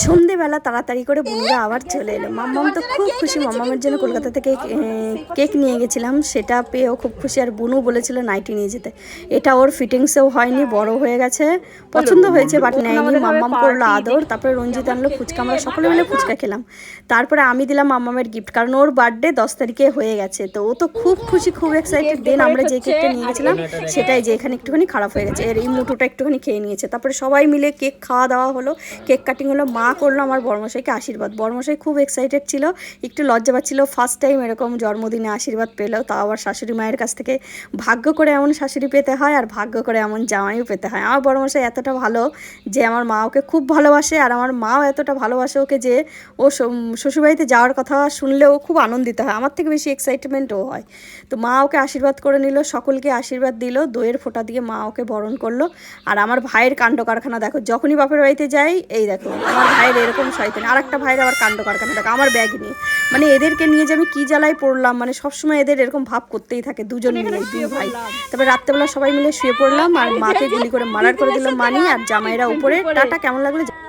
সন্ধেবেলা তাড়াতাড়ি করে বুনুরা আবার চলে এলো। মাম্মাম তো খুব খুশি, মাম্মামের জন্য কলকাতা থেকে কেক নিয়ে গেছিলাম, সেটা পেয়েও খুব খুশি। আর বুনু বলেছিল নাইটি নিয়ে যেতে, এটা ওর ফিটিংসেও হয়নি, বড় হয়ে গেছে, পছন্দ হয়েছে বাট নেয়নি। মাম্মাম করলো আদর, তারপরে রঞ্জিত আনলো ফুচকা, আমরা সকলে মিলে ফুচকা খেলাম। তারপরে আমি দিলাম মাম্মামের গিফট, কারণ ওর বার্থডে 10 তারিখে হয়ে গেছে, তো ও তো খুব খুশি, খুব এক্সাইটেড। দেন আমরা যে কেকটা নিয়ে গেছিলাম সেটাই যে এখানে একটুখানি খারাপ হয়ে গেছে, এর এই মুঠোটা একটুখানি খেয়ে নিয়েছে। তারপরে সবাই মিলে কেক খাওয়া দাওয়া হলো, কেক কাটিং হলো, মা করলো আমার বড়মশাইকে আশীর্বাদ। বড়মশাই খুব এক্সাইটেড ছিল, একটু লজ্জা পাচ্ছিল, ফার্স্ট টাইম এরকম জন্মদিনে আশীর্বাদ পেলো, তাও আবার শাশুড়ি মায়ের কাছ থেকে। ভাগ্য করে এমন শাশুড়ি পেতে হয়, আর ভাগ্য করে এমন জামাইও পেতে হয়। আমার বড়মশাই এতটা ভালো যে আমার মা ওকে খুব ভালোবাসে, আর আমার মাও এতটা ভালোবাসে ওকে যে ও শ্বশুরবাড়িতে যাওয়ার কথা শুনলেও খুব আনন্দিত হয়, আমার থেকে বেশি এক্সাইটমেন্টও হয়। তো মা ওকে আশীর্বাদ করে নিল, সকলকে আশীর্বাদ দিল, দইয়ের ফোঁটা দিয়ে মা ওকে বরণ করলো। আর আমার ভাইয়ের কাণ্ড কারখানা দেখো, যখনই বাপের বাড়িতে যাই এই দেখো আমার ভাইয়ের এরকম শয়তানি। আর একটা ভাইয়ের আবার কাণ্ড কারখানা দেখো আমার ব্যাগ নিয়ে, মানে এদেরকে নিয়ে যে আমি কী জ্বালায় পড়লাম, মানে সবসময় এদের এরকম ভাব করতেই থাকে, দুজন মিলে দুই ভাই। তারপরে রাত্রেবেলা সবাই মিলে শুয়ে পড়লাম, আর মাকে গুলি করে মার্ডার করে দিলাম মানি, আর জামাইরা উপরে। টাটা, কেমন লাগলো?